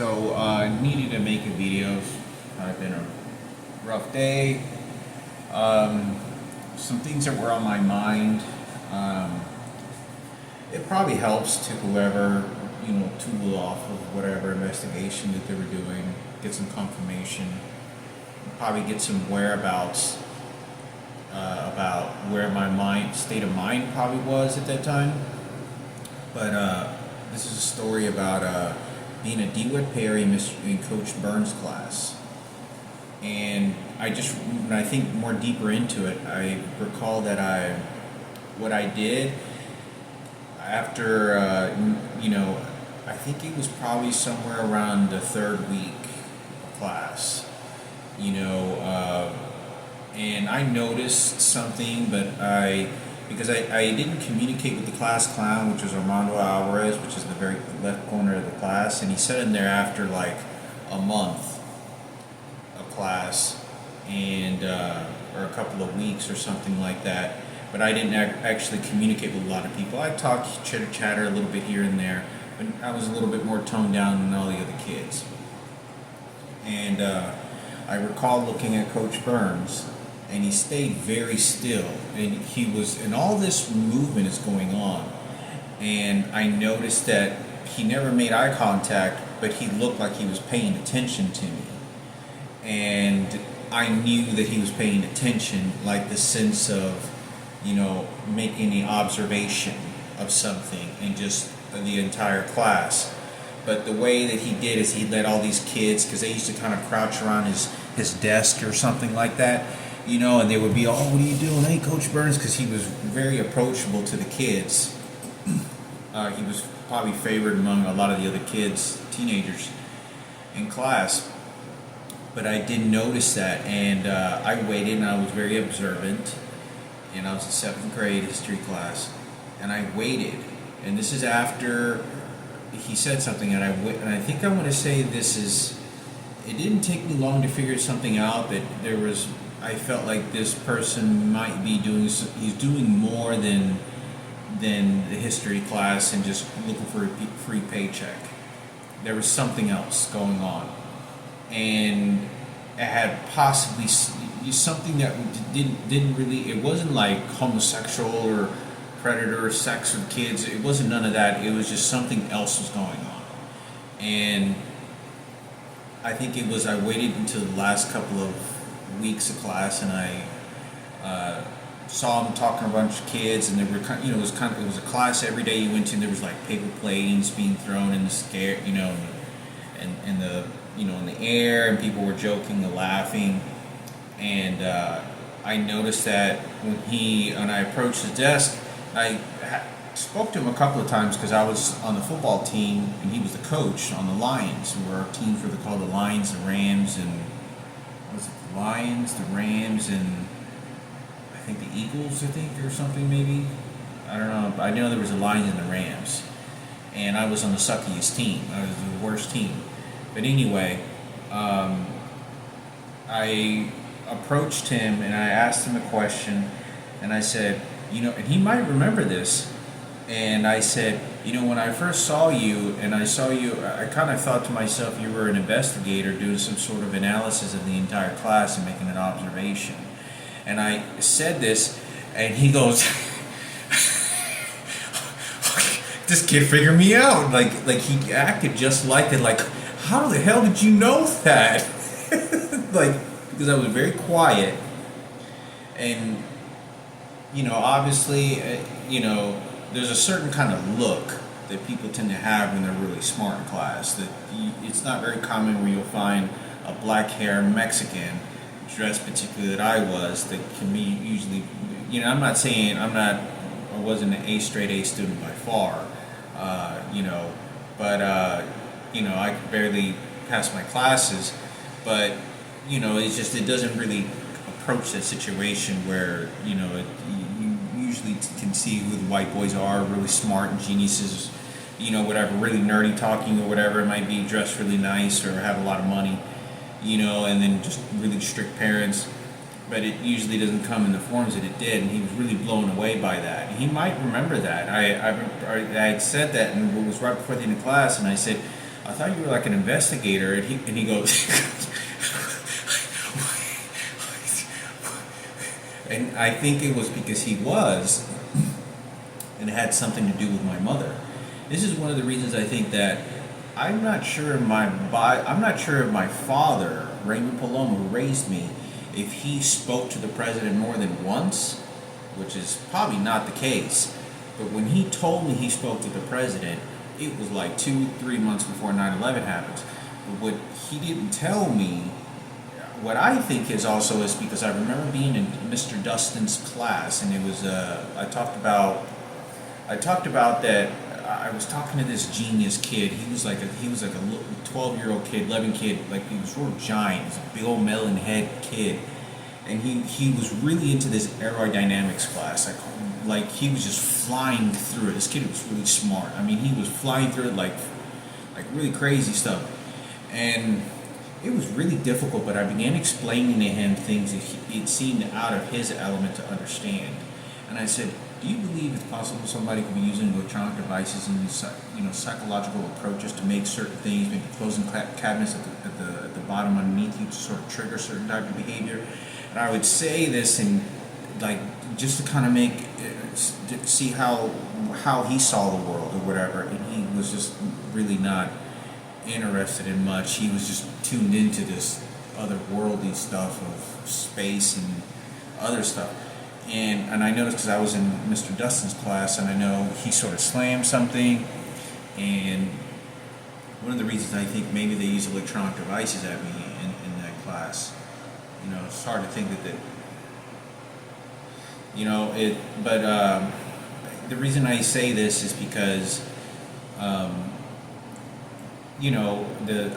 I needed to make a video. It's been a rough day. Some things that were on my mind. Um, it probably helps to whoever, tool off of whatever investigation that they were doing, get some confirmation, probably get some whereabouts about where my state of mind probably was at that time. But this is a story about being a DeWitt Perry in Coach Burns' class. And when I think more deeper into it, I recall that what I did after, I think it was probably somewhere around the third week of class, and I noticed something, because I didn't communicate with the class clown, which was Armando Alvarez, which is in the very left corner of the class, and he sat in there after like a month of class, and or a couple of weeks or something like that. But I didn't actually communicate with a lot of people. I talked chitter chatter a little bit here and there, but I was a little bit more toned down than all the other kids. And I recall looking at Coach Burns, and he stayed very still, and all this movement is going on, and I noticed that he never made eye contact, but he looked like he was paying attention to me, and I knew that he was paying attention, like the sense of, making the observation of something in just the entire class. But the way that he did is he let all these kids, because they used to kind of crouch around his desk or something like that, and they would be, "Oh, what are you doing? Hey, Coach Burns," because he was very approachable to the kids. He was probably favored among a lot of the other kids, teenagers in class. But I did notice that, and I waited, and I was very observant, and I was in 7th grade history class, and I waited, and this is after he said something, and I think I want to say it didn't take me long to figure something out, that I felt like this person might be he's doing more than the history class and just looking for a free paycheck. There was something else going on, and it had possibly something that didn't really, it wasn't like homosexual or predator sex with kids. It wasn't none of that. It was just something else was going on. And I think I waited until the last couple of weeks of class, and I saw him talking to a bunch of kids, and there were it was a class every day you went to, and there was like paper planes being thrown in the scare, and the in the air, and people were joking and laughing. And I noticed that when I approached his desk, I spoke to him a couple of times, because I was on the football team and he was the coach on the Lions, who were our teams called the Lions, the Rams, and was it the Lions, the Rams, and I think the Eagles, or something maybe. I don't know. I know there was the Lions and the Rams, and I was on the suckiest team. I was the worst team. But anyway, I approached him and I asked him a question, and I said, and he might remember this, and I said, when I first saw you, I kind of thought to myself, you were an investigator doing some sort of analysis of the entire class and making an observation. And I said this, and he goes, this kid figured me out. Like he acted just like it. Like, how the hell did you know that? Because I was very quiet, and obviously, there's a certain kind of look that people tend to have when they're really smart in class. It's not very common where you'll find a black-haired Mexican dressed particularly that I was, that can be usually, I'm not saying I wasn't an straight A student by far, but I could barely pass my classes, but it's just, it doesn't really approach that situation where you usually can see who the white boys are, really smart and geniuses, whatever, really nerdy talking or whatever it might be, dressed really nice or have a lot of money, and then just really strict parents. But it usually doesn't come in the forms that it did, and he was really blown away by that. And he might remember that. I had said that, and it was right before the end of class, and I said, I thought you were like an investigator. And he goes, and I think it was because he was, and it had something to do with my mother. This is one of the reasons I think that I'm not sure if my father, Raymond Palomo, who raised me, if he spoke to the president more than once, which is probably not the case. But when he told me he spoke to the president, it was like 2-3 months before 9/11 happened. But what he didn't tell me, what I think is also is because I remember being in Mr. Dustin's class, and it was I talked about that. I was talking to this genius kid. He was like a 12-year-old kid, 11 kid, like he was real giant. He was a big old melon head kid, and he was really into this aerodynamics class. Like he was just flying through it. This kid was really smart. I mean, he was flying through it like really crazy stuff, and it was really difficult. But I began explaining to him things that it seemed out of his element to understand, and I said, do you believe it's possible somebody could be using electronic devices and psychological approaches to make certain things, maybe closing cabinets at the bottom underneath you to sort of trigger certain type of behavior? And I would say this and like just to kind of see how he saw the world or whatever, and he was just really not interested in much. He was just tuned into this otherworldly stuff of space and other stuff. And I noticed because I was in Mr. Dustin's class, and I know he sort of slammed something, and one of the reasons I think maybe they use electronic devices at me in that class, it's hard to think that but the reason I say this is because, I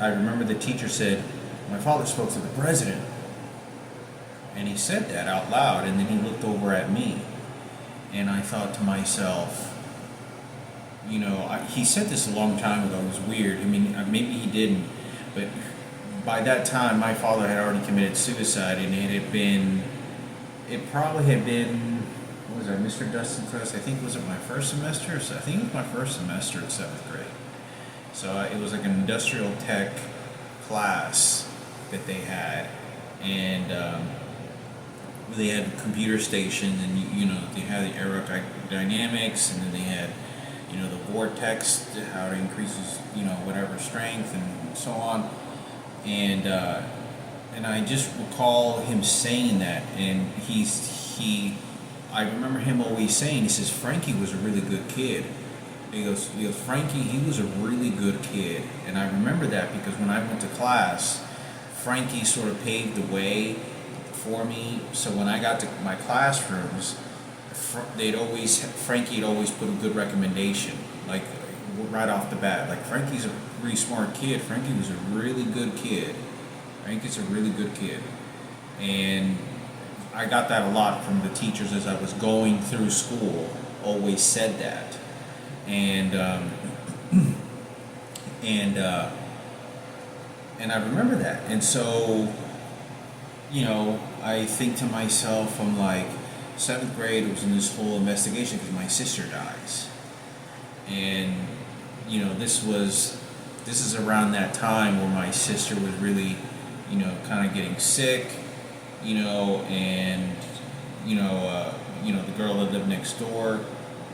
remember the teacher said, my father spoke to the president. And he said that out loud, and then he looked over at me, and I thought to myself, he said this a long time ago. It was weird. I mean, maybe he didn't, but by that time, my father had already committed suicide, and it probably had been, what was that, Mr. Dustin's class? I think, was it my first semester? I think it was my first semester in 7th grade. So it was like an industrial tech class that they had, and they had a computer station, and they had the aerodynamics, and then they had the vortex, how it increases whatever strength and so on, and I just recall him saying that, and I remember him always saying, he says, Frankie was a really good kid. He goes, Frankie, he was a really good kid. And I remember that because when I went to class, Frankie sort of paved the way for me. So when I got to my classrooms, Frankie had always put a good recommendation, like right off the bat. Like, Frankie's a really smart kid. Frankie was a really good kid. Frankie's a really good kid. And I got that a lot from the teachers as I was going through school, always said that. And and I remember that. And so, I think to myself, I'm like, 7th grade, it was in this whole investigation because my sister dies. And, this is around that time where my sister was really, kind of getting sick, and, the girl that lived next door,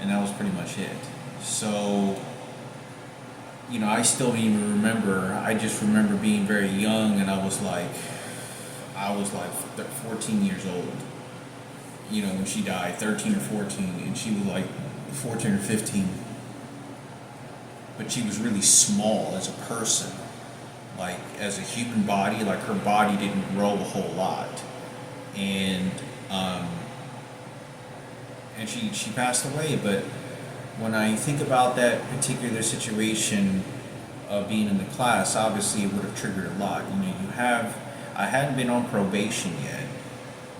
and that was pretty much it. So, I still don't even remember. I just remember being very young, and I was like 14 years old, when she died, 13 or 14, and she was like 14 or 15. But she was really small as a person, like as a human body, like her body didn't grow a whole lot. And she passed away. But when I think about that particular situation of being in the class, obviously it would have triggered a lot. I hadn't been on probation yet.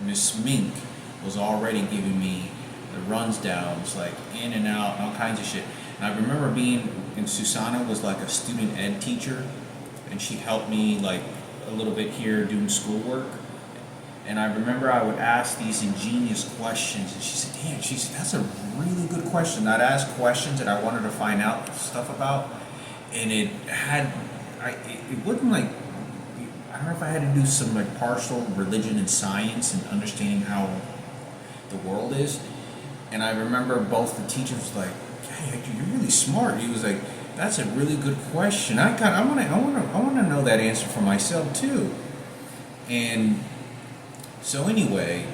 Miss Mink was already giving me the runs downs, like in and out, and all kinds of shit. And I remember and Susanna was like a student ed teacher, and she helped me like a little bit here doing schoolwork. And I remember I would ask these ingenious questions, and she said, "Damn," she said, "that's a really good question." I'd ask questions that I wanted to find out stuff about, and it wasn't like, I don't know if I had to do some like partial religion and science and understanding how the world is. And I remember both the teachers was like, "Hey, Hector, you're really smart." He was like, "That's a really good question. I want to know that answer for myself too." And so anyway,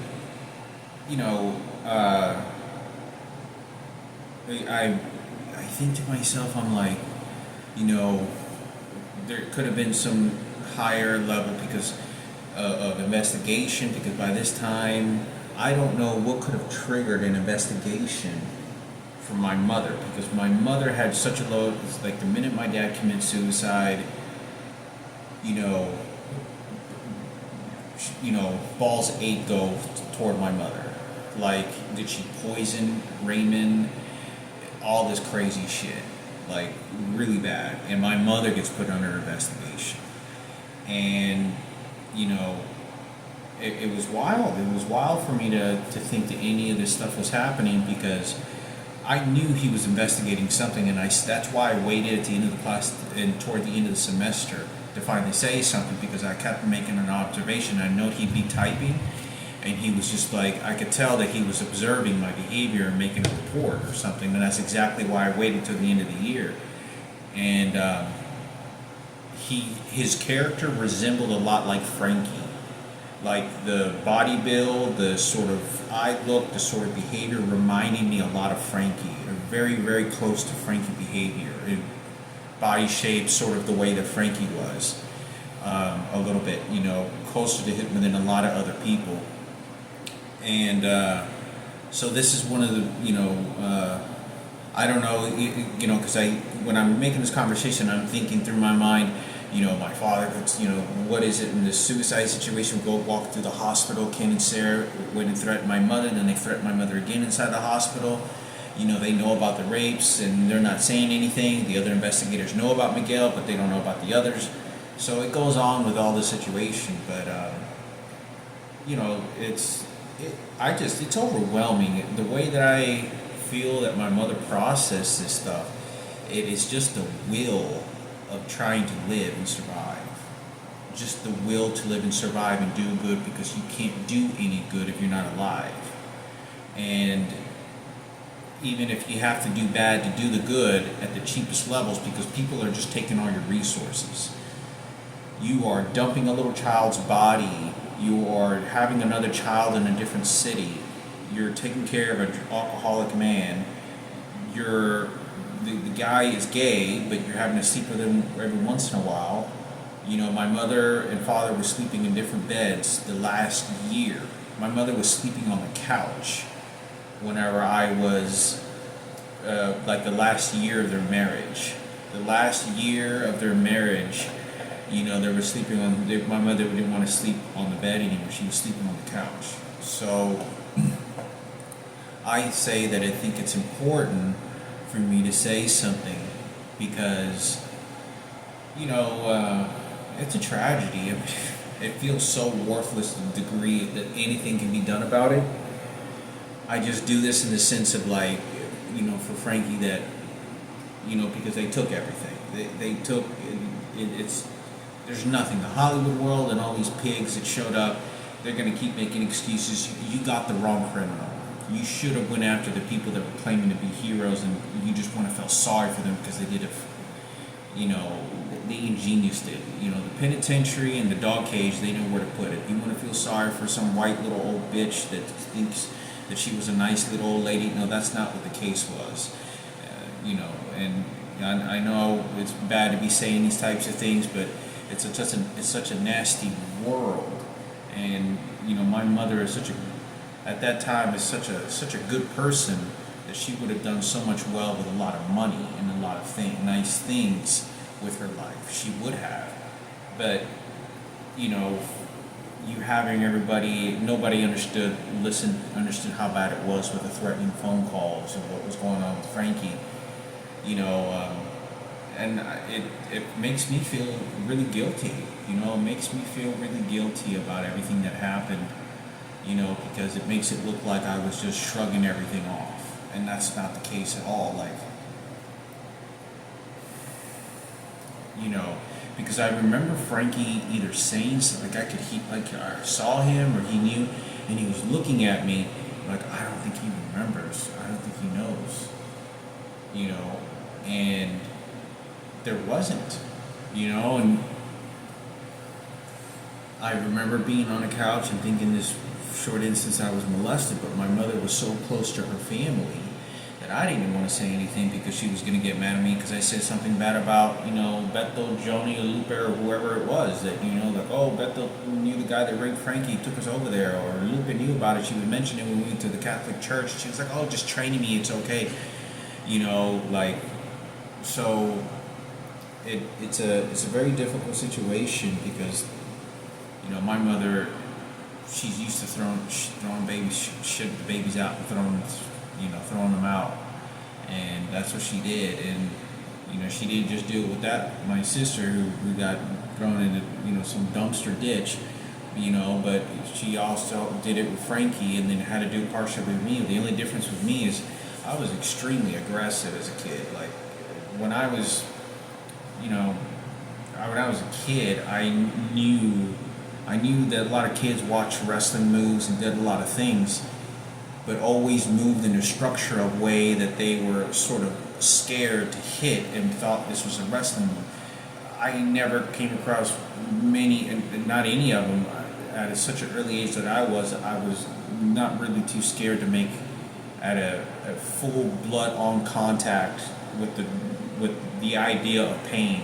you know, I think to myself, I'm like, you know, there could have been some higher level because of investigation. Because by this time, I don't know what could have triggered an investigation from my mother. Because my mother had such a low, it's like the minute my dad committed suicide, you know, balls eight go toward my mother. Like, did she poison Raymond? All this crazy shit, like really bad. And my mother gets put under investigation. And, you know, it was wild. It was wild for me to think that any of this stuff was happening because I knew he was investigating something, and that's why I waited at the end of the class and toward the end of the semester to finally say something because I kept making an observation. I know he'd be typing, and he was just like, I could tell that he was observing my behavior and making a report or something, and that's exactly why I waited till the end of the year. And his character resembled a lot like Frankie. Like the body build, the sort of eye look, the sort of behavior reminded me a lot of Frankie. Very, very close to Frankie behavior. Body shape, sort of the way that Frankie was. A little bit, you know, closer to him than a lot of other people. And so this is one of the, you know, I don't know, you know, because when I'm making this conversation, I'm thinking through my mind, you know, my father, you know, what is it in this suicide situation? Go walk through the hospital. Ken and Sarah went and threatened my mother, and then they threatened my mother again inside the hospital. You know, they know about the rapes, and they're not saying anything. The other investigators know about Miguel, but they don't know about the others. So it goes on with all the situation, but you know, it's overwhelming. The way that I feel that my mother processed this stuff, it is just the will of trying to live and survive. Just the will to live and survive and do good because you can't do any good if you're not alive. And even if you have to do bad to do the good at the cheapest levels because people are just taking all your resources. You are dumping a little child's body. You are having another child in a different city. You're taking care of an alcoholic man. The guy is gay, but you're having to sleep with him every once in a while. You know, my mother and father were sleeping in different beds the last year. My mother was sleeping on the couch whenever I was, like the last year of their marriage. The last year of their marriage, you know, they were sleeping on, my mother didn't want to sleep on the bed anymore. She was sleeping on the couch. So I say that I think it's important for me to say something because, you know, it's a tragedy. It feels so worthless to the degree that anything can be done about it. I just do this in the sense of like, you know, for Frankie that, you know, because they took everything. They took, it's, there's nothing. The Hollywood world and all these pigs that showed up, they're going to keep making excuses. You got the wrong criminal. You should have went after the people that were claiming to be heroes, and you just want to feel sorry for them because they did it. You know, the ingenious did. You know, the penitentiary and the dog cage, they know where to put it. You want to feel sorry for some white little old bitch that thinks that she was a nice little old lady. No, that's not what the case was. You know, and I know it's bad to be saying these types of things, but it's such a nasty world. And you know, my mother is at that time is such a good person that she would have done so much well with a lot of money and a lot of nice things with her life. She would have, but you know, you having nobody understood how bad it was with the threatening phone calls and what was going on with Frankie. You know, and it makes me feel really guilty. You know, it makes me feel really guilty about everything that happened. You know, because it makes it look like I was just shrugging everything off, and that's not the case at all. Like, you know, because I remember Frankie either saying something, like I saw him or he knew, and he was looking at me like, I don't think he remembers, I don't think he knows, you know, and there wasn't, you know, and I remember being on a couch and thinking this short instance I was molested, but my mother was so close to her family that I didn't even want to say anything because she was going to get mad at me because I said something bad about, you know, Beto, Joni, or Lupe, or whoever it was that, you know, like, oh, Beto knew the guy that raped Frankie, took us over there, or Lupe knew about it. She would mention it when we went to the Catholic church. She was like, oh, just training me, it's okay. You know, like, so it's a very difficult situation because, you know, my mother, she's used to throwing babies, shit the babies out and throwing them out, and that's what she did. And you know, she didn't just do it with that. My sister, who got thrown into, you know, some dumpster ditch, you know, but she also did it with Frankie, and then had to do it partially with me. The only difference with me is I was extremely aggressive as a kid. Like when I was, you know, when I was a kid, I knew that a lot of kids watched wrestling moves and did a lot of things, but always moved in a structure of way that they were sort of scared to hit and thought this was a wrestling move. I never came across many, and not any of them, at such an early age that I was not really too scared to make at a full blood on contact with the idea of pain,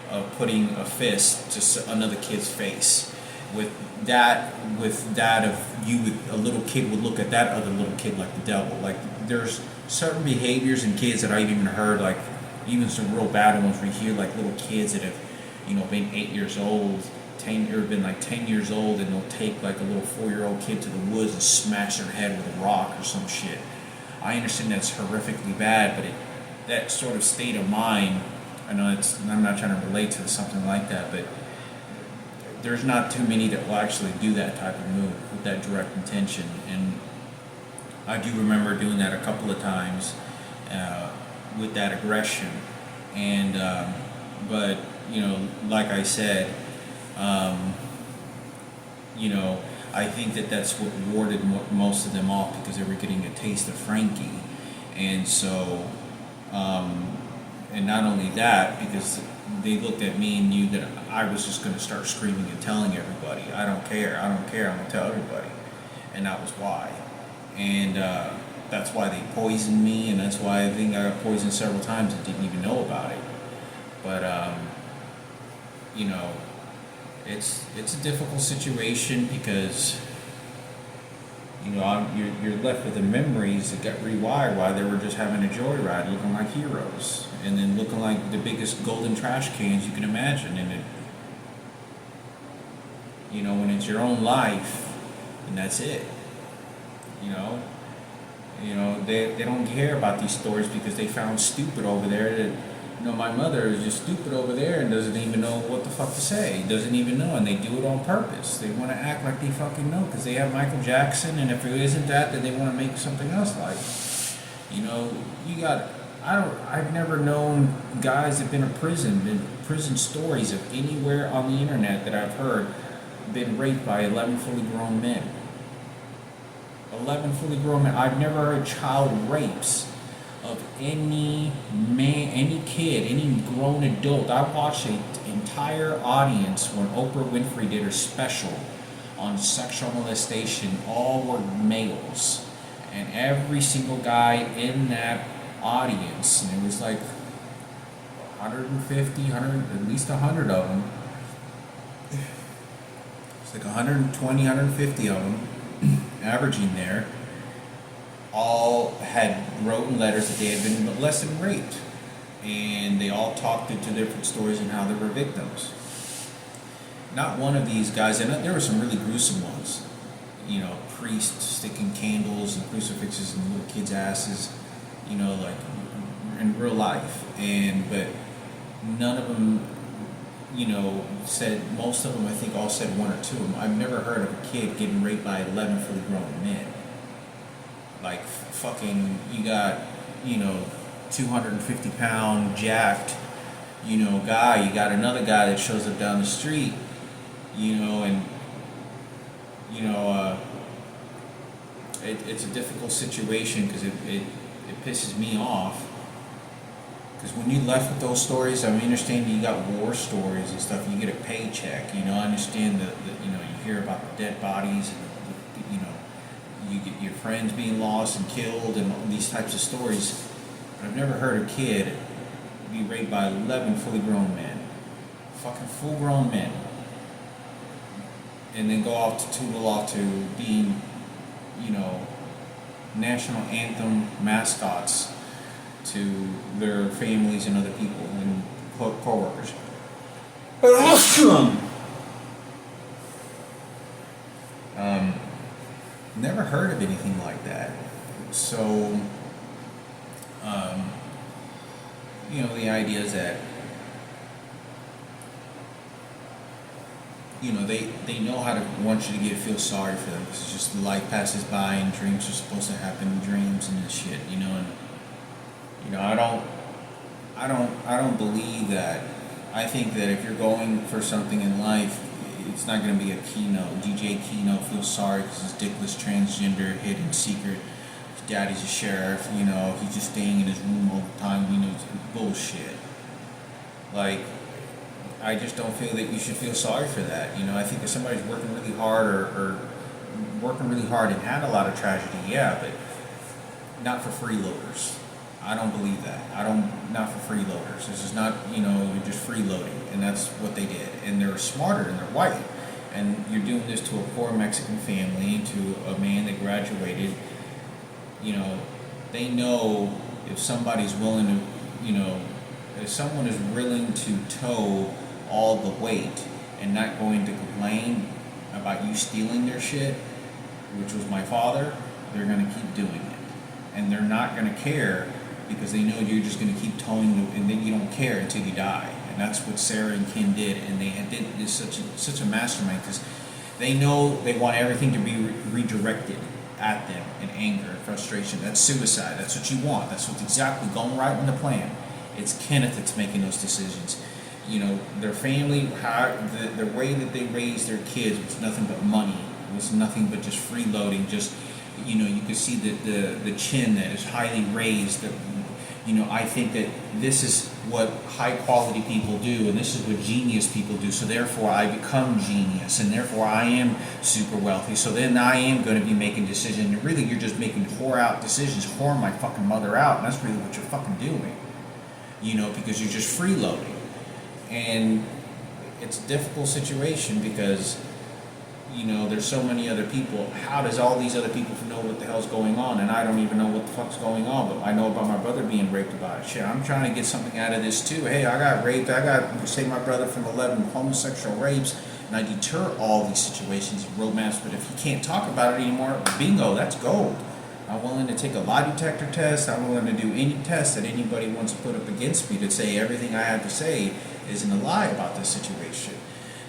of putting a fist to another kid's face. With that of a little kid would look at that other little kid like the devil. Like there's certain behaviors in kids that I've even heard, like even some real bad ones we hear, like little kids that have, you know, been 8 years old, 10 or been like 10 years old, and they'll take like a little 4-year-old kid to the woods and smash their head with a rock or some shit. I understand that's horrifically bad, but that sort of state of mind, I'm not trying to relate to something like that, but there's not too many that will actually do that type of move with that direct intention. And I do remember doing that a couple of times with that aggression. And but you know, like I said, you know, I think that's what warded most of them off, because they were getting a taste of Frankie. And so, and not only that, because they looked at me and knew that I was just going to start screaming and telling everybody, I don't care, I'm going to tell everybody. And that was why. And that's why they poisoned me, and that's why I think I got poisoned several times and didn't even know about it. But, you know, it's a difficult situation because, you know, you're left with the memories that got rewired while they were just having a joyride, looking like heroes, and then looking like the biggest golden trash cans you can imagine. And it, you know, when it's your own life, and that's it. You know, they don't care about these stories because they found stupid over there that, you know, my mother is just stupid over there and doesn't even know what the fuck to say. Doesn't even know, and they do it on purpose. They want to act like they fucking know because they have Michael Jackson, and if it isn't that, then they want to make something else like. You know, I've never known guys that've been in prison stories of anywhere on the internet that I've heard been raped by 11 fully grown men. 11 fully grown men. I've never heard child rapes of any man, any kid, any grown adult. I watched an entire audience when Oprah Winfrey did her special on sexual molestation. All were males, and every single guy in that audience, and it was like 150, 100, at least 100 of them. It's like 120, 150 of them, averaging there, all had written letters that they had been molested and raped. And they all talked into different stories and how they were victims. Not one of these guys, and there were some really gruesome ones, you know, priests sticking candles and crucifixes in little kids' asses, you know, like in real life. But none of them, you know, said, most of them, I think, all said one or two of them. I've never heard of a kid getting raped by 11 fully grown men. Like, fucking, you got, you know, 250-pound, jacked, guy, you got another guy that shows up down the street, and you know, uh, it's a difficult situation because it pisses me off. Because when you left with those stories, I mean, understand you got war stories and stuff. You get a paycheck, I understand that you hear about the dead bodies and you get your friends being lost and killed and all these types of stories. But I've never heard a kid be raped by 11 fully grown men, fucking full grown men, and then go off to toodle off to being, national anthem mascots to their families and other people and co-workers. Never heard of anything like that. So, the idea is that, they know how to want you to feel sorry for them because it's just life passes by and dreams are supposed to happen in dreams and this shit, and I don't believe that. I think that if you're going for something in life, it's not going to be a keynote. DJ Keynote feels sorry because his dick was transgender, hidden secret. His daddy's a sheriff, he's just staying in his room all the time, it's bullshit. Like, I just don't feel that you should feel sorry for that. I think if somebody's working really hard or working really hard and had a lot of tragedy, yeah, but not for freeloaders. I don't believe that. Not for freeloaders. This is not, you're just freeloading, and that's what they did. And they're smarter and they're white. And you're doing this to a poor Mexican family, to a man that graduated. They know if somebody's willing to, if someone is willing to tow all the weight and not going to complain about you stealing their shit, which was my father, they're going to keep doing it. And they're not going to care because they know you're just going to keep towing them, and then you don't care until you die. And that's what Sarah and Kim did, and they did this such a mastermind because they know they want everything to be redirected at them in anger and frustration. That's suicide. That's what you want. That's what's exactly going right in the plan. It's Kenneth that's making those decisions. Their family, the way that they raised their kids was nothing but money. It was nothing but just freeloading. Just, you could see the chin that is highly raised. I think that this is what high quality people do, and this is what genius people do. So therefore, I become genius, and therefore I am super wealthy. So then I am going to be making decisions. And really, you're just making whore out decisions, whore my fucking mother out, and that's really what you're fucking doing. Because you're just freeloading. And it's a difficult situation because, there's so many other people. How does all these other people know what the hell's going on? And I don't even know what the fuck's going on, but I know about my brother being raped about it. Shit, I'm trying to get something out of this too. Hey, I got raped. I got save my brother from 11 homosexual rapes, and I deter all these situations and romance. But if you can't talk about it anymore, bingo, that's gold. I'm willing to take a lie detector test. I'm willing to do any test that anybody wants to put up against me to say everything I have to say isn't a lie about this situation.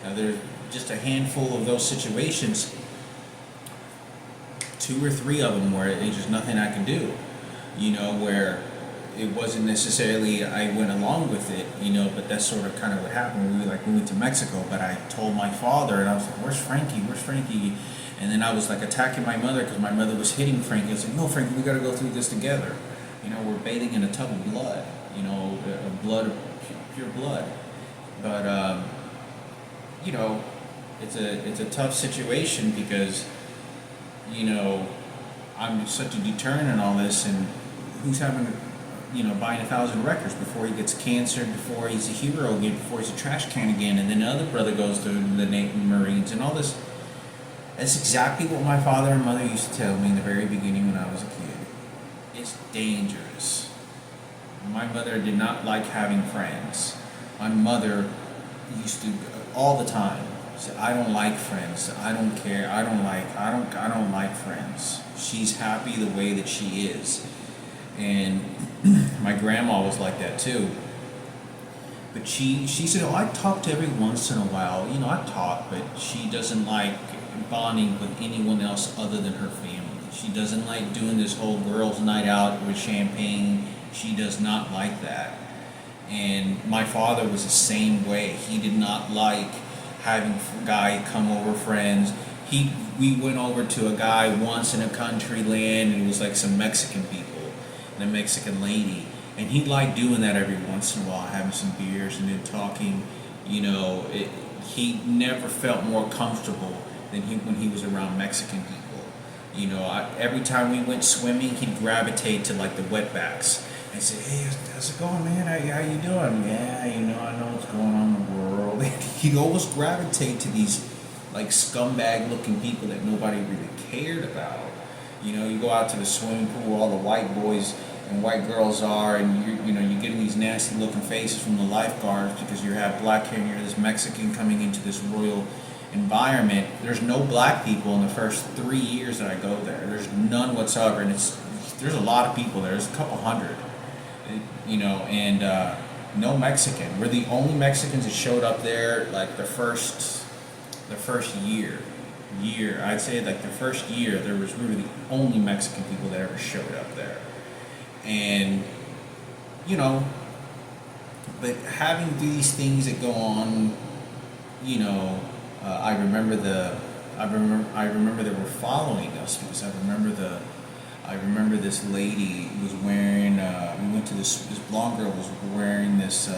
Now, there's just a handful of those situations, 2 or 3 of them, where there's just nothing I can do, where it wasn't necessarily I went along with it, but that's sort of kind of what happened. We went to Mexico, but I told my father, and I was like, where's Frankie? And then I was like attacking my mother because my mother was hitting Frankie. I was like, no, Frankie, we got to go through this together. We're bathing in a tub of blood, pure blood. But, it's a tough situation because, I'm such a deterrent in all this, and who's having, buying 1,000 records before he gets cancer, before he's a hero again, before he's a trash can again, and then the other brother goes to the Marines and all this. That's exactly what my father and mother used to tell me in the very beginning when I was a kid. It's dangerous. My mother did not like having friends. My mother used to all the time say, I don't like friends. I don't care. I don't like friends. She's happy the way that she is. And my grandma was like that too. But she said, I talk to every once in a while. I talk, but she doesn't like bonding with anyone else other than her family. She doesn't like doing this whole girls' night out with champagne. She does not like that. And my father was the same way. He did not like having guy come over friends. We went over to a guy once in a country land, and it was like some Mexican people and a Mexican lady, and he liked doing that every once in a while, having some beers and then talking. He never felt more comfortable than when he was around Mexican people. Every time we went swimming, he'd gravitate to like the wetbacks and say, "Hey, how's it going, man? How you doing?" "Yeah, I know what's going on in the world." He'd always gravitate to these like scumbag-looking people that nobody really cared about. You go out to the swimming pool where all the white boys and white girls are, and you're getting these nasty-looking faces from the lifeguards because you have black hair and you're this Mexican coming into this royal environment. There's no black people in the first 3 years that I go there. There's none whatsoever, and there's a lot of people there. There's a couple hundred, and no Mexican. We're the only Mexicans that showed up there like the first year. I'd say like the first year we were the only Mexican people that ever showed up there. And but having these things that go on, I remember they were following us because I remember this lady was wearing. We went to this blonde girl was wearing this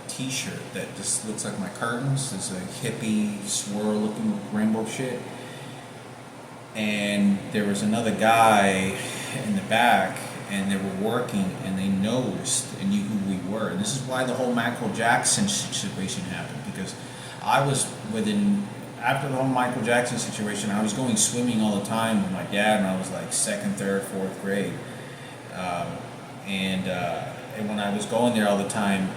T-shirt that just looks like my curtains. This hippie swirl looking rainbow shit. And there was another guy in the back, and they were working, and they noticed and knew who we were. And this is why the whole Michael Jackson situation happened, because after the whole Michael Jackson situation, I was going swimming all the time with my dad when I was like 2nd, 3rd, 4th grade. And when I was going there all the time,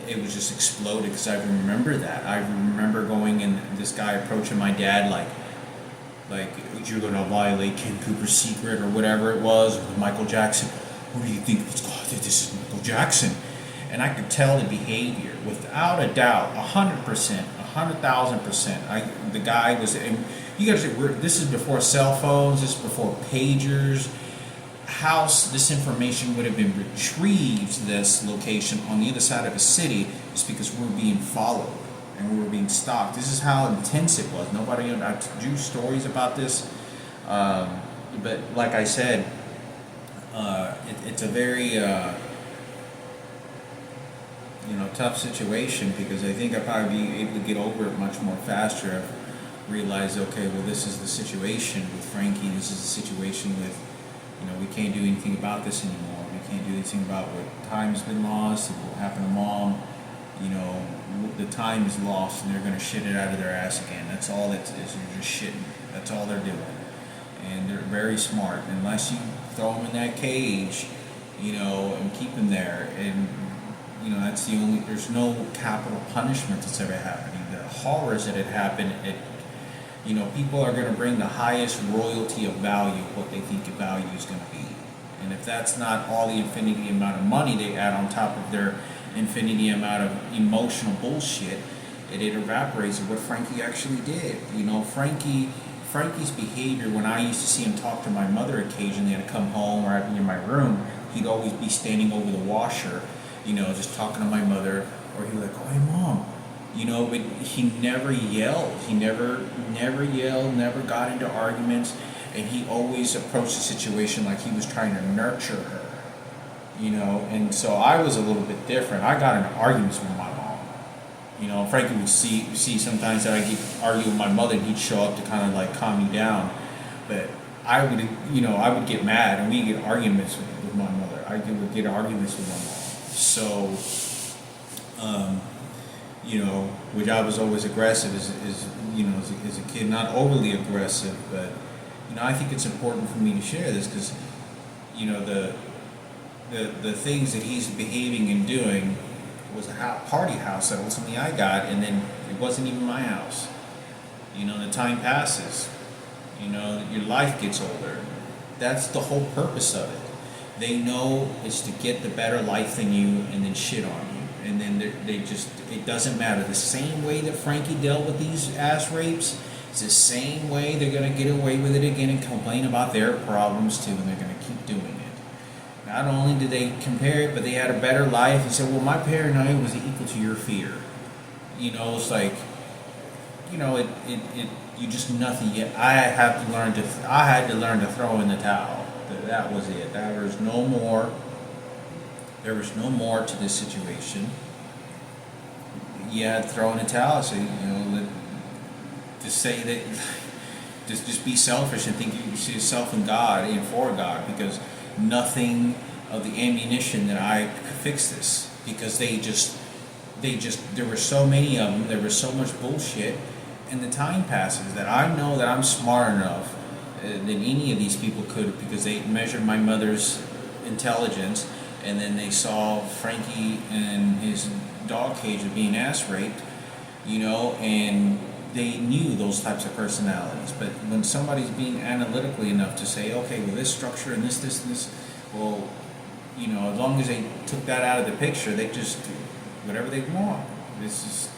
it was just exploded because I remember that. I remember going and this guy approaching my dad like you're going to violate Ken Cooper's secret or whatever it was with Michael Jackson. Who do you think? This is Michael Jackson. And I could tell the behavior without a doubt, 100%, 100,000%. The guy was, and you got to say, this is before cell phones, this is before pagers. How this information would have been retrieved to this location on the other side of a city is because we're being followed and we were being stalked. This is how intense it was. I do stories about this, but like I said, it's a very tough situation, because I think I'd probably be able to get over it much more faster. I've realized, okay, well, this is the situation with Frankie. This is the situation with, we can't do anything about this anymore. We can't do anything about what time's been lost and what happened to Mom. The time is lost, and they're going to shit it out of their ass again. That's all it is. They're just shitting. That's all they're doing. And they're very smart. Unless you throw them in that cage, and keep them there. And, that's the only, there's no capital punishment that's ever happening. The horrors that had happened, people are going to bring the highest royalty of value, what they think a value is going to be. And if that's not all the infinity amount of money they add on top of their infinity amount of emotional bullshit, it evaporates of what Frankie actually did. Frankie's behavior, when I used to see him talk to my mother occasionally, I'd come home or I'd be in my room, he'd always be standing over the washer, just talking to my mother, or he'd be like, "Oh, hey, Mom," but he never yelled. He never yelled, never got into arguments, and he always approached the situation like he was trying to nurture her. And so I was a little bit different. I got into arguments with my mom. Frankie would see sometimes that I get argue with my mother, and he'd show up to kind of like calm me down. But I would get mad, and we'd get arguments with my mother. I would get arguments with my mom. So, which I was always aggressive as a kid, not overly aggressive, but, I think it's important for me to share this because, the things that he's behaving and doing was a party house that ultimately I got, and then it wasn't even my house. The time passes. Your life gets older. That's the whole purpose of it. They know it's to get the better life than you and then shit on you. And then it doesn't matter. The same way that Frankie dealt with these ass rapes, it's the same way they're going to get away with it again and complain about their problems too, and they're going to keep doing it. not only did they compare it, but they had a better life. He said, well, my paranoia was equal to your fear. It's like, you just nothing yet. I had to learn to throw in the towel. That was it. There was no more to this situation. You had to throw in the towel. So, to say that, just be selfish and think you see yourself in God and for God, because nothing of the ammunition that I could fix this, because there were so many of them, there was so much bullshit, and the time passes that I know that I'm smart enough than any of these people could, because they measured my mother's intelligence, and then they saw Frankie and his dog cage of being ass raped, and they knew those types of personalities. But when somebody's being analytically enough to say, okay, well, this structure and this, well, as long as they took that out of the picture, they just do whatever they want. This is,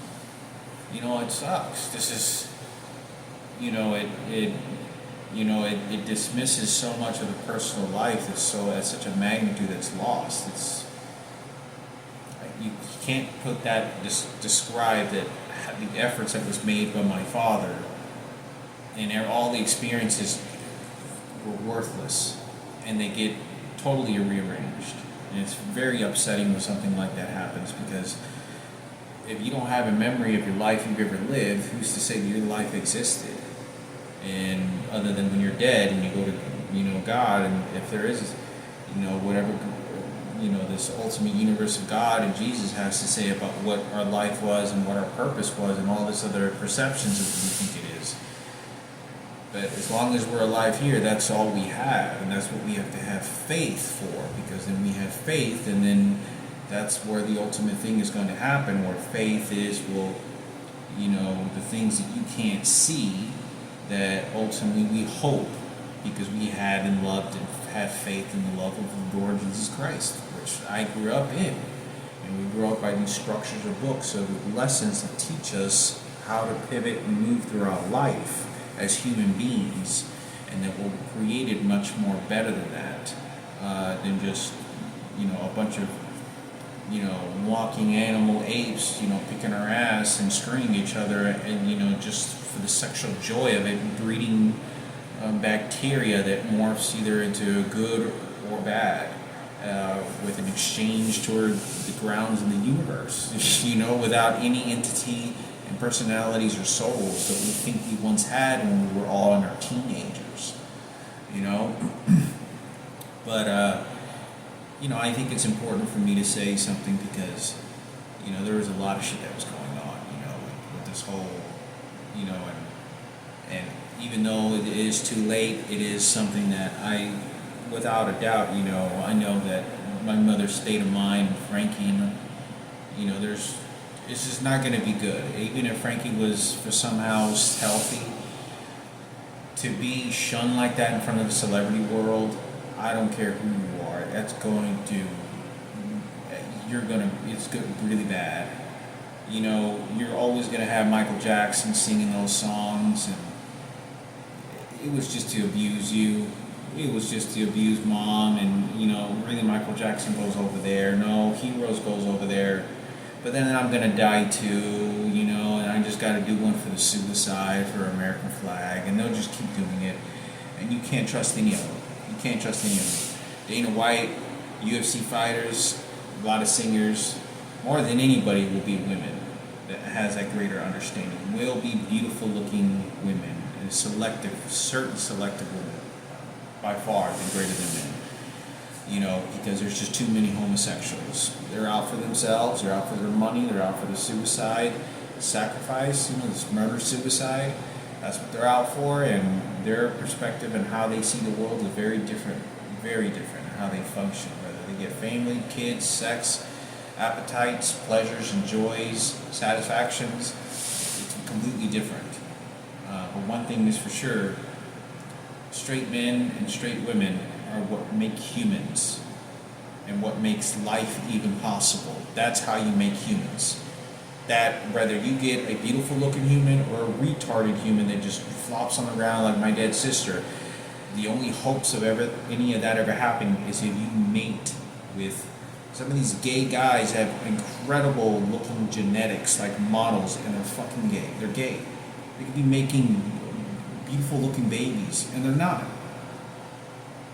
it sucks. This is, it dismisses so much of the personal life that's at such a magnitude that's lost. You can't put that, describe that the efforts that was made by my father and all the experiences were worthless, and they get totally rearranged. And it's very upsetting when something like that happens, because if you don't have a memory of your life you've ever lived, who's to say that your life existed? And other than when you're dead and you go to God, and if there is whatever this ultimate universe of God and Jesus has to say about what our life was and what our purpose was and all this other perceptions that we think it is. But as long as we're alive here, that's all we have, and that's what we have to have faith for, because then we have faith, and then that's where the ultimate thing is going to happen, where faith is, the things that you can't see, that ultimately we hope, because we had and loved and have faith in the love of the Lord Jesus Christ, which I grew up in. And we grew up by these structures of books of lessons that teach us how to pivot and move throughout life as human beings, and that we're created much more better than that, than just a bunch of walking animal apes picking our ass and screwing each other, and just for the sexual joy of it, breeding bacteria that morphs either into good or bad, with an exchange toward the grounds in the universe, without any entity and personalities or souls that we think we once had when we were all in our teenagers, But, I think it's important for me to say something, because, there was a lot of shit that was going on, with this whole, and even though it is too late, it is something that I, without a doubt, I know that my mother's state of mind, Frankie, it's just not going to be good. Even if Frankie was for somehow healthy, to be shunned like that in front of the celebrity world, I don't care who you are, it's really bad. You're always going to have Michael Jackson singing those songs, and it was just to abuse you. It was just to abuse mom, and really Michael Jackson goes over there. No, Heroes goes over there. But then I'm going to die too, and I just got to do one for the suicide, for American flag, and they'll just keep doing it. And you can't trust any of them. You can't trust any of them. Dana White, UFC fighters, a lot of singers, more than anybody will be women that has that greater understanding. Will be beautiful looking women, and certain selective women, by far, than greater than men. Because there's just too many homosexuals. They're out for themselves, they're out for their money, they're out for the suicide, sacrifice, this murder-suicide. That's what they're out for, and their perspective and how they see the world is very different, in how they function, whether they get family, kids, sex, appetites, pleasures and joys, satisfactions. It's completely different. But one thing is for sure, straight men and straight women are what make humans, and what makes life even possible. That's how you make humans. That whether you get a beautiful looking human or a retarded human that just flops on the ground like my dead sister, the only hopes of any of that ever happening is if you mate with some of these gay guys have incredible looking genetics, like models, and they're fucking gay. They're gay. They could be making beautiful looking babies, and they're not.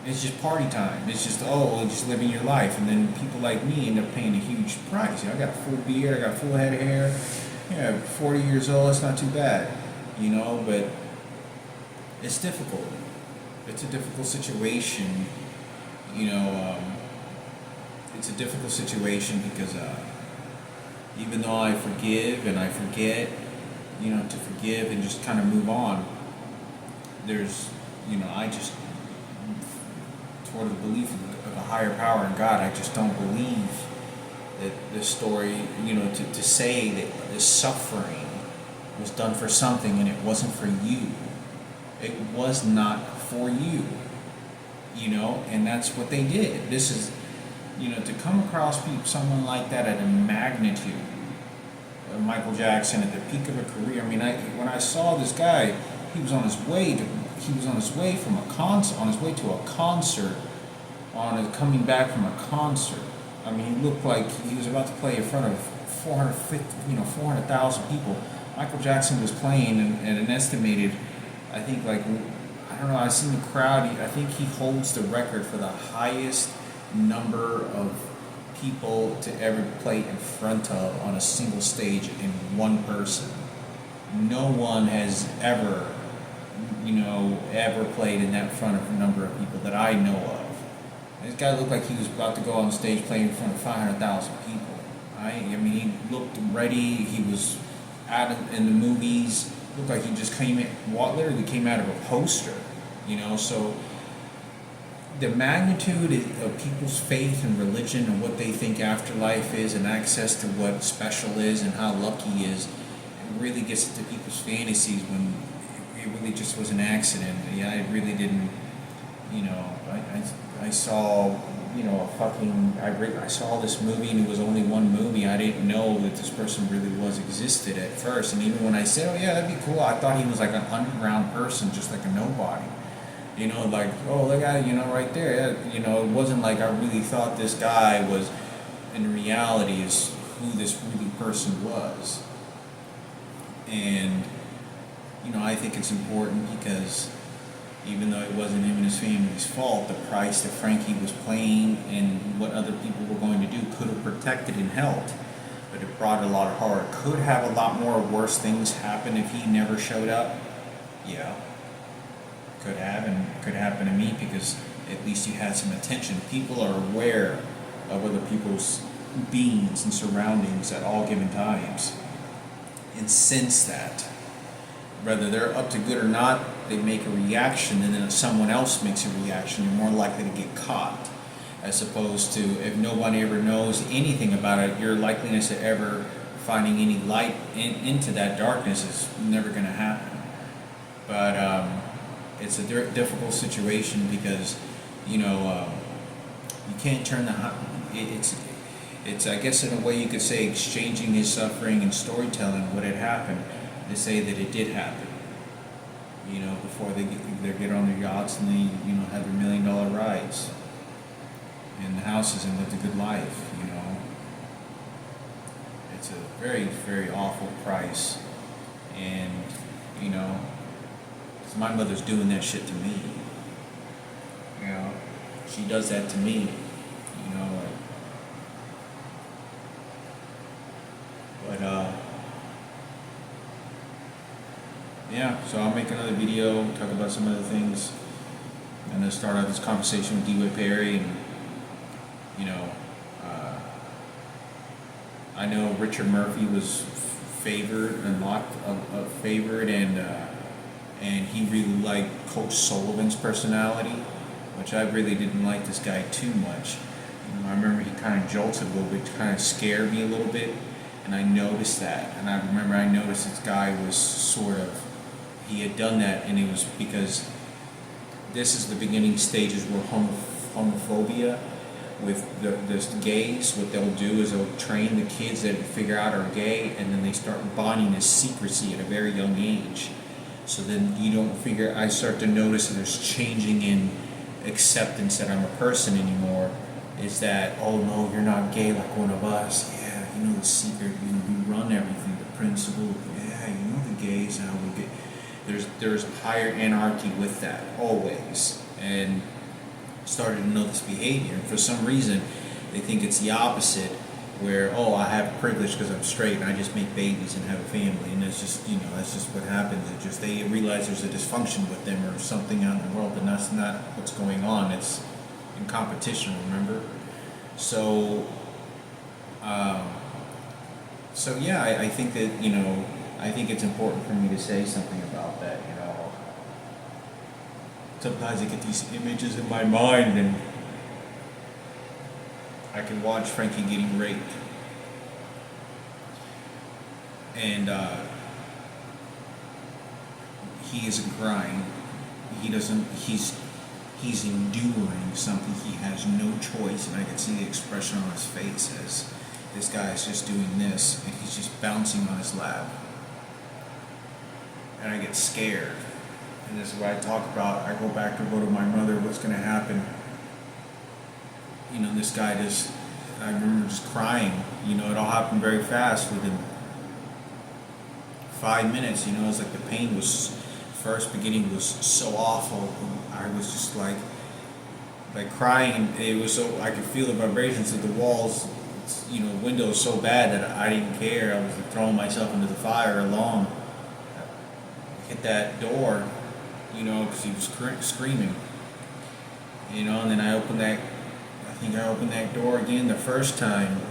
It's just party time. It's just, just living your life. And then people like me end up paying a huge price. I got a full beard, I got a full head of hair. Yeah, 40 years old, that's not too bad. But it's difficult. It's a difficult situation. It's a difficult situation because even though I forgive and I forget, to forgive and just kind of move on, there's, I just, toward the belief of a higher power in God, I just don't believe that this story, to say that this suffering was done for something and it wasn't for you. It was not for you, and that's what they did. This is, to come across someone like that at a magnitude, Michael Jackson at the peak of a career. When I saw this guy, he was on his way to a concert, coming back from a concert. He looked like he was about to play in front of 400,000 people. Michael Jackson was playing at an estimated, I think, I've seen the crowd. I think he holds the record for the highest number of people to ever play in front of on a single stage in one person. No one has ever played in that front of a number of people that I know of. This guy looked like he was about to go on stage playing in front of 500,000 people. He looked ready. He was in the movies. Looked like he just literally came out of a poster. So the magnitude of people's faith and religion and what they think afterlife is and access to what special is and how lucky is, it really gets into people's fantasies when it really just was an accident. Yeah, I really didn't, I saw, I saw this movie and it was only one movie. I didn't know that this person really existed at first. And even when I said, oh yeah, that'd be cool, I thought he was like an underground person, just like a nobody. That guy, right there. It wasn't like I really thought this guy was, in reality, is who this really person was. And, I think it's important because even though it wasn't him and his family's fault, the price that Frankie was paying and what other people were going to do could have protected and helped. But it brought a lot of horror. Could have a lot more worse things happen if he never showed up. Yeah. Could have, and could happen to me because at least you had some attention. People are aware of other people's beings and surroundings at all given times and sense that. Whether they're up to good or not, they make a reaction, and then if someone else makes a reaction, you're more likely to get caught. As opposed to if nobody ever knows anything about it, your likeliness of ever finding any light into that darkness is never going to happen. But it's a difficult situation because, you can't turn it's I guess in a way you could say exchanging his suffering and storytelling what had happened to say that it did happen. Before they get on their yachts and they, have their $1 million rides in the houses and lived a good life. It's a very, very awful price, and 'cause my mother's doing that shit to me. She does that to me. Yeah, so I'll make another video, talk about some other things. I'm going to start out this conversation with D.W. Perry, and, I know Richard Murphy was favored, and he really liked Coach Sullivan's personality, which I really didn't like this guy too much. I remember he kind of jolted a little bit, kind of scared me a little bit, and I noticed that. And I noticed this guy was he had done that, and it was because this is the beginning stages where homophobia with the gays, what they'll do is they'll train the kids that figure out are gay, and then they start bonding this secrecy at a very young age. So then you don't figure, I start to notice that there's changing in acceptance that I'm a person anymore. Is that, oh no, you're not gay like one of us. Yeah, you know the secret, you know, we run everything, the principle. Yeah, you know the gays, how we get. There's higher anarchy with that, always. And started to know this behavior. And for some reason, they think it's the opposite, where, oh, I have privilege because I'm straight and I just make babies and have a family, and that's just, you know, that's just what happens. It just, they realize there's a dysfunction with them or something out in the world, and that's not what's going on. It's in competition, remember? So, so yeah, I think that, you know, I think it's important for me to say something about that, you know. Sometimes I get these images in my mind and I can watch Frankie getting raped. And he isn't crying. He's enduring something. He has no choice, and I can see the expression on his face as this guy is just doing this, and he's just bouncing on his lap. And I get scared. And this is what I talk about. I go back to my mother, what's going to happen? You know, this guy just, I remember just crying. You know, it all happened very fast within 5 minutes. You know, it was like the pain was, first beginning was so awful. I was just like crying, and it was so, I could feel the vibrations of the walls, you know, windows so bad that I didn't care. I was like throwing myself into the fire alone. Hit that door, you know, because he was screaming. You know, and then I opened that door again the first time,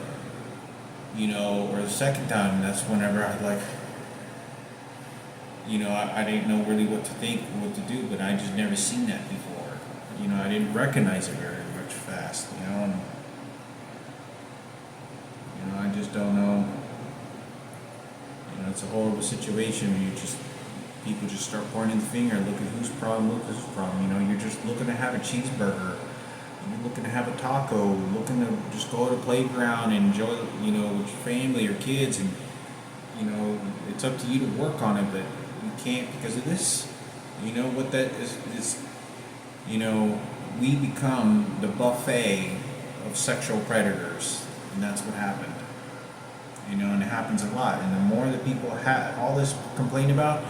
you know, or the second time, and that's whenever I like, you know, I didn't know really what to think, what to do, but I just never seen that before. You know, I didn't recognize it very much fast, you know, and, you know, I just don't know. You know, it's a horrible situation where people just start pointing the finger, look at whose problem, look at whose problem. You know, you're just looking to have a cheeseburger, you're looking to have a taco, looking to just go to the playground and enjoy, you know, with your family or kids, and, you know, it's up to you to work on it, but you can't because of this. You know what that is, you know, we become the buffet of sexual predators, and that's what happened. You know, and it happens a lot, and the more that people have all this complain about,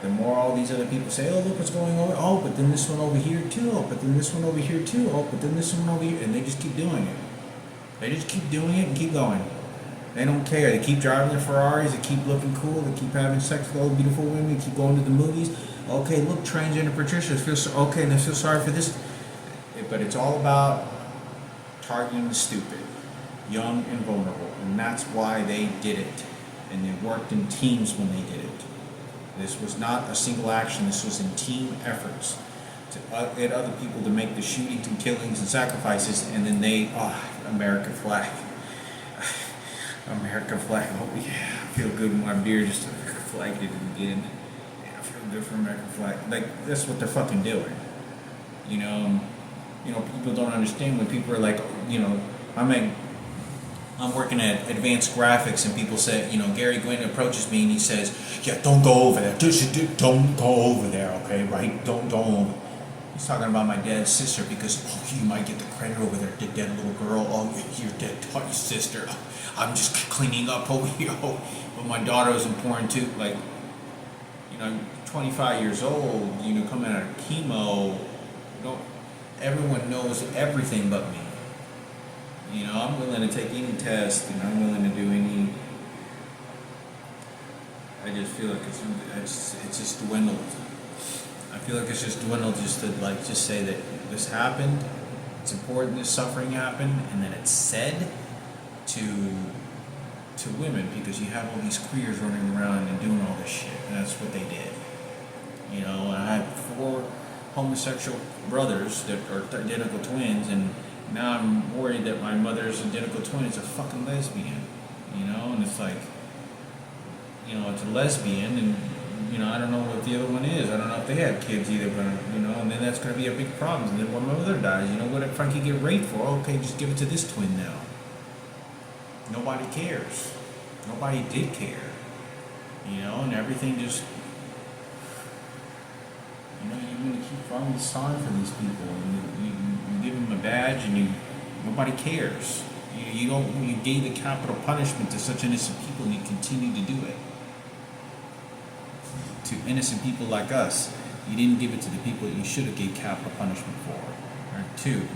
the more all these other people say, oh, look what's going on, oh, but then this one over here too, oh, but then this one over here too, oh, but then this one over here, and they just keep doing it. They just keep doing it and keep going. They don't care. They keep driving their Ferraris, they keep looking cool, they keep having sex with all the beautiful women, they keep going to the movies. Okay, look, transgender Patricia feels okay, and they feel sorry for this. But it's all about targeting the stupid, young and vulnerable, and that's why they did it. And they worked in teams when they did it. This was not a single action, this was in team efforts to get other people to make the shootings and killings and sacrifices, and then they, American flag. American flag, oh yeah, I feel good when my beer just flagged it again. Yeah, I feel good for American flag. Like, that's what they're fucking doing. You know, people don't understand when people are like, you know, I'm working at Advanced Graphics, and people say, you know, Gary Gwynn approaches me and he says, yeah, don't go over there. Don't go over there, okay, right? Don't go over. He's talking about my dad's sister because, oh, you might get the credit over there, the dead little girl. Oh, your dead sister. I'm just cleaning up over here. Oh, but my daughter was important too. Like, you know, I'm 25 years old, you know, coming out of chemo. You know, everyone knows everything but me. You know, I'm willing to take any test, and I'm willing to do any. I just feel like it's just dwindled. I feel like it's just dwindled just to just say that this happened. It's important this suffering happened, and then it's said to women, because you have all these queers running around and doing all this shit, and that's what they did. You know, and I have 4 homosexual brothers that are identical twins, and now I'm worried that my mother's identical twin is a fucking lesbian, you know, and it's like, you know, it's a lesbian, and, you know, I don't know what the other one is. I don't know if they have kids either, but, you know, and then that's going to be a big problem. And then when my mother dies, you know, what did Frankie get raped for? Okay, just give it to this twin now. Nobody cares. Nobody did care, you know, and everything just, going to keep falling sorry for these people, and you give them a badge, and nobody cares. You gave the capital punishment to such innocent people, and you continue to do it to innocent people like us. You didn't give it to the people that you should have gave capital punishment for. Or two,